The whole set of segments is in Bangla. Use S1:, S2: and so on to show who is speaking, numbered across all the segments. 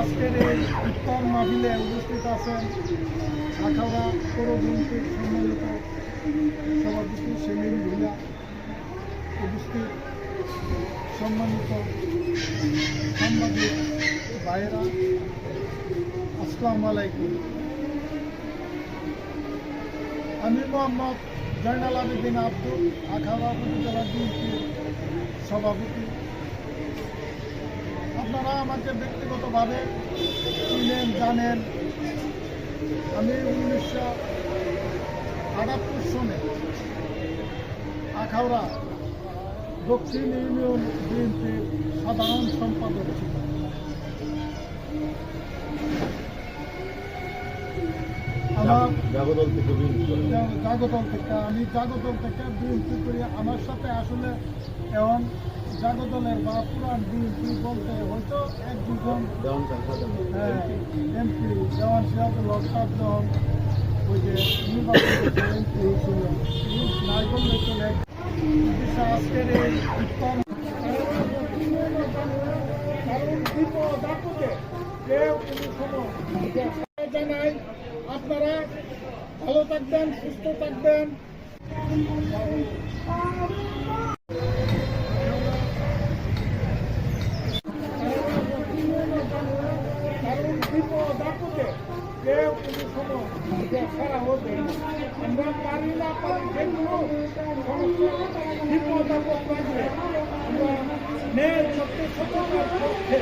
S1: আজকের এই ইফতার মাহফিলে উপস্থিত আছেন আখাউড়া পৌর বিএনপির সম্মানিত সভাপতি সেলিম ভুইয়া, উপস্থিত সম্মানিত সাংবাদিক ভাইয়েরা, আসসালামু আলাইকুম। আমি মোহাম্মদ জয়নাল আবেদিন আব্দুল, আখাউড়া উপজেলা বিএনপির সভাপতি। আপনারা আমাকে ব্যক্তিগতভাবে চিনেন, জানেন। আমি 1978 সনে আখাউড়া দক্ষিণ ইউনিয়ন বিএনপির সাধারণ সম্পাদক ছিলাম। আমার জাগদল থেকে আমি জাগদল থেকে বিএনপি করি। আমার সাথে আসলে এখন জাগদলের বা পুরান বিএনপি বলতে হয়তো এক দুজন এমপি দেওয়ান সিরাজুল হক সাহেব যখন ওই যে নির্বাচন এমপি হয়েছিল নাই বললে চলে। আজকের এই উত্তম জানাই আপনারা ভালো থাকবেন, সুস্থ থাকবেন। কেউ কোনো সময় সারা হবে আমরা পারি না পারি যেগুলো বিপদ আপদ লাগবে আমরা ন্যায় সত্য সততার পক্ষে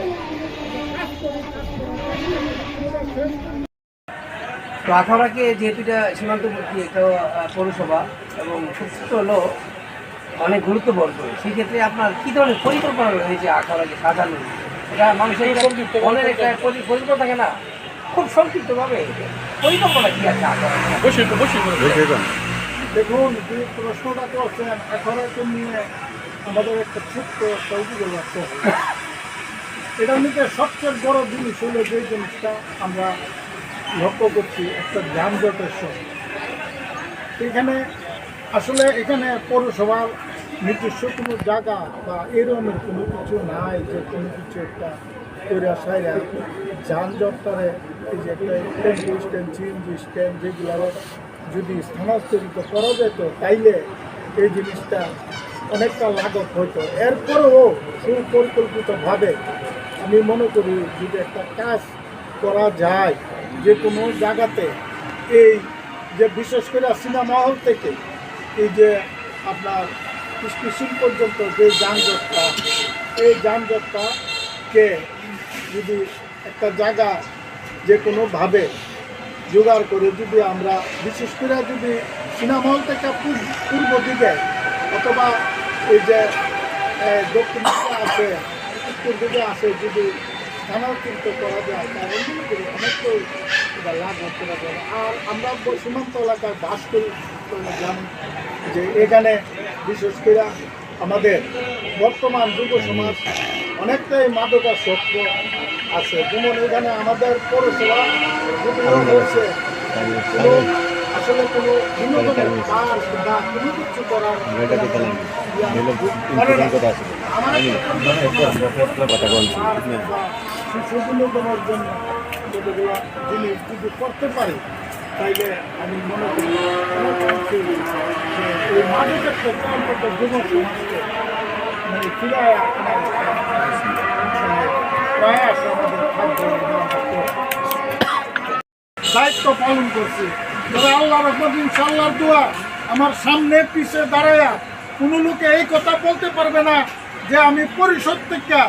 S1: কাজ করি।
S2: তো আখাউড়াকে যেহেতু এটা সীমান্তবর্তী একটা পৌরসভা এবং খুব ছোট হলো অনেক গুরুত্বপূর্ণ, সেই ক্ষেত্রে আপনার কী ধরনের পরিকল্পনা রয়েছে আখাউড়াকে সাজানো? এটা মানুষের মনের একটা পরিকল্পনা থাকে না, খুব সংক্ষিপ্তভাবে পরিকল্পনা কী আছে আখাউড়া?
S1: দেখুন, যে প্রশ্নটা করছেন আখাউড়াকে নিয়ে আমাদের একটা ছোট্ট অভিযোগ আছে। এটা নিতে সবচেয়ে বড় জিনিস হলো যে জিনিসটা আমরা লক্ষ্য করছি, একটা যানজটের সময়। এখানে আসলে এখানে পৌরসভার নিজস্ব কোনো জায়গা বা এরকমের কোনো কিছু নাই যে কোনো কিছু একটা করে সাইরা যানজটটারে এই যে একটা টেম্পো স্ট্যান্ড, সিএনজি স্ট্যান্ড যেগুলো যদি স্থানান্তরিত করা যেত তাইলে এই জিনিসটা অনেকটা লাঘব হতো। এরপরেও সুপরিকল্পিতভাবে আমি মনে করি যদি একটা কাজ করা যায় যে কোনো জায়গাতে, এই যে বিশেষ করে সিনেমা হল থেকে এই যে আপনার স্টেশন পর্যন্ত যে যানজটটা, এই যানজটটাকে যদি একটা জায়গা যে কোনোভাবে জোগাড় করে যদি আমরা বিশেষ করে যদি সিনেমা হল থেকে পূর্ব দিকে অথবা এই যে দক্ষিণ দিকে আছে, উত্তর দিকে আছে, যদি স্থানান্তরিত করা যায় তাহলে মনে করি অনেকটাই এটা লাভ করা যাবে। আর আমরা সীমান্ত এলাকায় বাস করি, জানি যে এখানে বিশেষ করে আমাদের বর্তমান যুব সমাজ অনেকটাই মাদকাসক্ত আছে। যেমন এখানে আমাদের পৌরসভা হয়েছে আসলে কোনো বিনোদনের পার্ক বা কোনো কিছু করার শিশু বিনোদনের জন্য যতগুলো জিনিস যদি করতে পারি তাইলে আমি মনে করি এই মাদকের ক্ষেত্রে অন্তত যুব সমাজকে মানে ফিরায় প্রয়াস আমাদের দায়িত্ব পালন করছি। তবে আল্লাহ রহমত ইনশাআল্লাহর দোয়া আমার সামনে পিছে দাঁড়ায়া কোনো লোকে এই কথা বলতে পারবে না যে আমি পরিষদ থেকে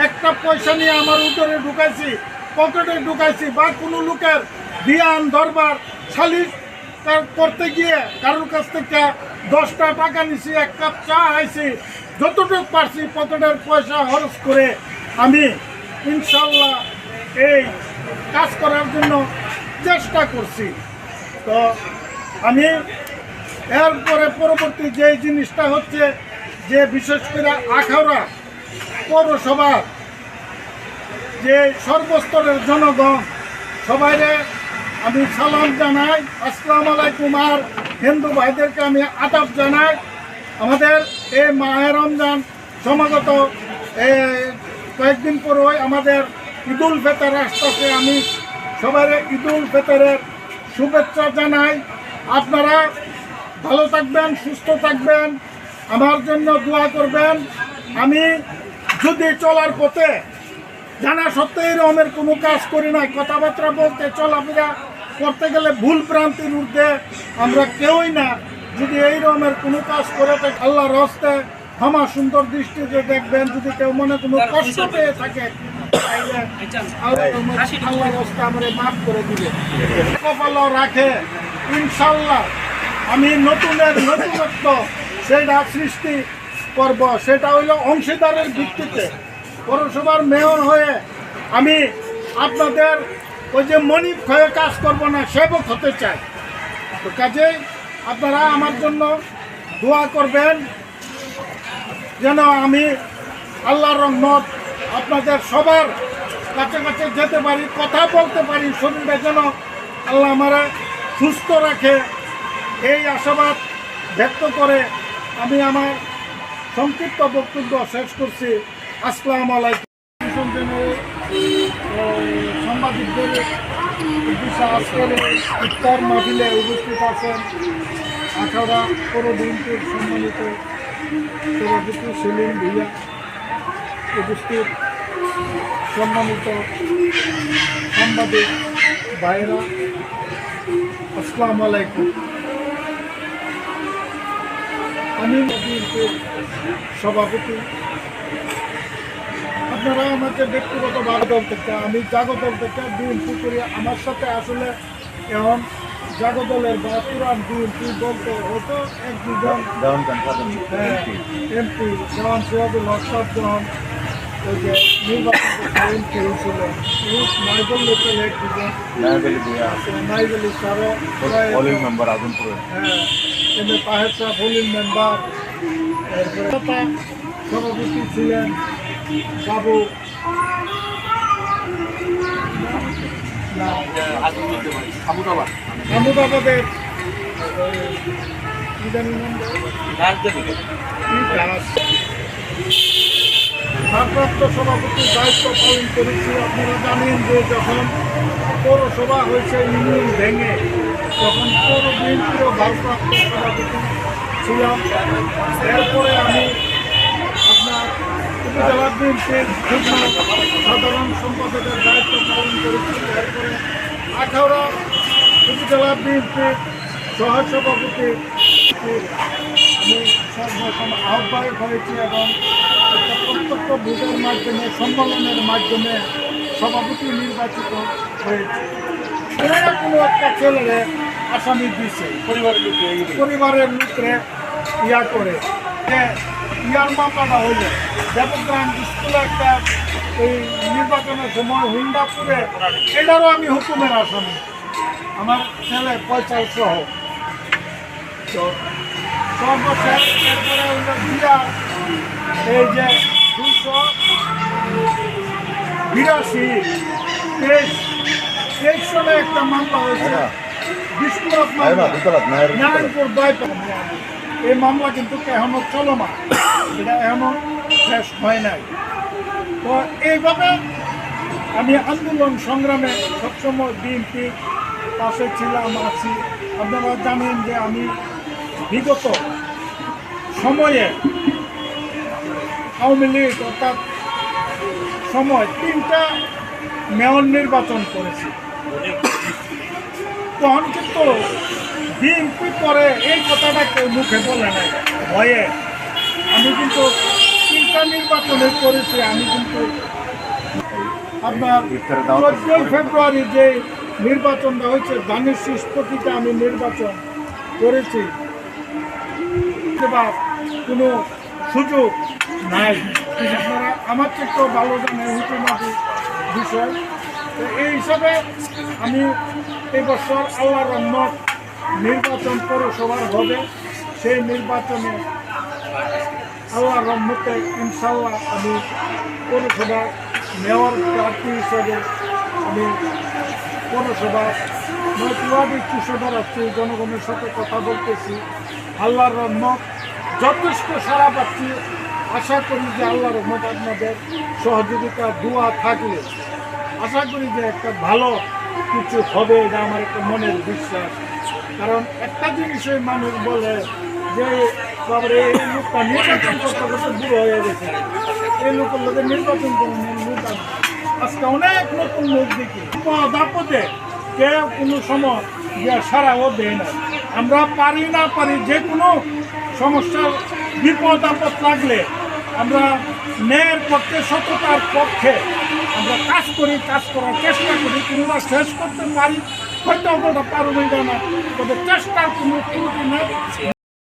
S1: একটা পয়সা নিয়ে আমার উদরে ঢুকাইছি, পকেটে ঢুকাইছি, বা কোনো লোকের ধ্যান দরবার সালিশ করতে গিয়ে কারোর কাছ থেকে 10টা টাকা নিছি, এক কাপ চা আইছি, যতটুকু পারছি পকেটের পয়সা খরচ করে আমি ইনশাআল্লাহ এই কাজ করার জন্য চেষ্টা করছি। তো আমি এরপরে পরবর্তী যে জিনিসটা হচ্ছে যে বিশেষ করে আখাউড়া পৌরসভার যে সর্বস্তরের জনগণ সবাইরে আমি সালাম জানাই, আসসালামু আলাইকুম। আর হিন্দু ভাইদেরকে আমি আদাব জানাই। আমাদের এই মাহে রমজান সমাগত কয়েকদিন পরই আমাদের ঈদুল ফিতর আসতেছে। আমি সবার ঈদুল ফিতরের শুভেচ্ছা জানাই। আপনারা ভালো থাকবেন, সুস্থ থাকবেন, আমার জন্য দোয়া করবেন। আমি যদি চলার পথে জানা সত্ত্বেও এরকমের কোনো কাজ করি না, কথাবার্তা বলতে চলাফেরা করতে গেলে ভুল ভ্রান্তির ঊর্ধ্বে আমরা কেউই না। যদি এই রকমের কোনো কাজ করে থাকে আল্লাহর হস্তে ক্ষমা সুন্দর দৃষ্টিতে দেখবেন। যদি কেউ মনে কোনো কষ্ট পেয়ে থাকে তাইলে আল্লাহর হস্তে আমরা মাফ করে দিবে। কপালও রাখে ইনশাল্লাহ আমি নতুনত্ব সেটা সৃষ্টি করব। সেটা হইল অংশীদারের ভিত্তিতে পৌরসভার মেয়র হয়ে আমি আপনাদের ওই যে মনিব হয়ে কাজ করব না, সেবক হতে চাই। তো কাজেই আপনারা আমার জন্য দোয়া করবেন যেন আমি আল্লাহর রহমত আপনাদের সবার কাছে কাছে যেতে পারি, কথা বলতে পারি, শরীরটা যেন আল্লাহ আমারা সুস্থ রাখে। এই আশাবাদ ব্যক্ত করে আমি আমার সংক্ষিপ্ত বক্তব্য শেষ করছি। আসসালামু আলাইকুম। সাংবাদিকদের উদ্দেশ্যে আজকের ইফতার মাহফিলে উপস্থিত আছেন আখাউড়া পৌর বিএনপির সম্মানিত সভাপতি সেলিম ভুইয়া, উপস্থিত সম্মানিত সাংবাদিক ভাইরা, আসসালামু আলাইকুম। আমি বিএনপির সভাপতি। আপনারা আমাকে ব্যক্তিগতভাবে দল থেকে, আমি জাগদল থেকে বিএনপি করি। আমার সাথে আসলে এখন জাগদলের বা পুরান বিএনপি বলতে হতো এক দুজন এমপি, যেমন সিরাজুল হক সাহেব যখন ওই যে নির্বাচন এমপি হয়েছিল, নাইবুল লোকের এক দুজন, নাইবুলি সারো মেম্বার, হ্যাঁ এমনি তাহের সাহেব হলিম মেম্বার, এরপরে সভাপতি ছিলেন বাবু আহমদাবাদের ভারপ্রাপ্ত সভাপতির দায়িত্ব পালন করেছি। আপনারা জানেন যে যখন পৌরসভা হয়েছে ইউনিয়ন ভেঙে, তখন পৌর বিএনপিরও ভারপ্রাপ্ত সভাপতি ছিলাম। এরপরে আমি আপনার উপজেলা বিএনপির যুগ্ম সাধারণ সম্পাদকের দায়িত্ব পালন করেছি। এরপরে আখাউড়া উপজেলা বিএনপির সহসভাপতি আমি সর্বপ্রথম আহ্বায়ক হয়েছি এবং একটা প্রত্যক্ষ ভোটের মাধ্যমে, সম্মেলনের মাধ্যমে সভাপতি নির্বাচিত হয়েছে। এরা কোনো একটা ছেলেরে আসামি দিচ্ছে, পরিবারের লোকরে ইয়া করে ইয়ার মামলাটা হইল দেবগ্রাম স্কুলে একটা এই নির্বাচনের সময় হুন্ডাপুরে, এটারও আমি হুকুমের আসামি, আমার ছেলে পয়সা সহ। তো সর্বশেষ এরপরে হইল বিয়ার এই যে 282 সালে একটা মামলা হয়েছে, বিস্ফোরক মামলা, নারায়ণপুর বাইপাস। এই মামলা কিন্তু এখনো চলমান, এটা এখনো শেষ হয় নাই। তো এইভাবে আমি আন্দোলন সংগ্রামে সবসময় বিএনপি পাশে ছিলাম, আছি। আপনারা জানেন যে আমি বিগত সময়ে আওয়ামী লীগ অর্থাৎ সময় 3টা মেয়র নির্বাচন করেছি। তখন কিন্তু বিএনপি করে এই কথাটা কেউ মুখে বলে নাই ভয়ে। আমি কিন্তু 3টা নির্বাচনে করেছি। আমি কিন্তু আপনার 14 ফেব্রুয়ারি যে নির্বাচনটা হয়েছে, ধানের শীষ প্রতীকে আমি নির্বাচন করেছি। এবার কোনো সুযোগ নাই, আপনারা আমার থেকেও ভালো জানেন হুকুমাতি বিষয়। তো এই হিসাবে আমি এবছর আল্লাহর রহমত নির্বাচন পৌরসভার হবে। সেই নির্বাচনে আল্লাহর রহমতে ইনশাল্লাহ আমি পৌরসভার মেয়র প্রার্থী হিসেবে আমি পৌরসভার নয়টি ওয়ার্ডে 200 আসছি, জনগণের সাথে কথা বলতেছি। আল্লাহর রহমত যথেষ্ট সাড়া পাচ্ছি। আশা করি যে আল্লাহর রহমত আপনাদের সহযোগিতা দোয়া থাকলে আশা করি যে একটা ভালো কিছু হবে, এটা আমার একটা মনের বিশ্বাস। কারণ একটা জিনিসই মানুষ বলে যে বাবারে এই লোকটা নির্বাচন করতে করতে বুড়ো হয়ে গেছে, এই লোকের লোকের নির্বাচন করুন লোক আছে। আজকে অনেক নতুন লোক দেখি দাপদে কেউ কোনো সময় যে সারাও দেয় না। আমরা পারি না পারি যে কোনো সমস্যার বিপদ আপদ লাগলে আমরা ন্যায়ের পক্ষে সততার পক্ষে আমরা কাজ করি, কাজ করার চেষ্টা করি। কোনোটা শেষ করতে পারি হয়তো ওটা পারবই না, তবে চেষ্টার কোনো ত্রুটি নেই।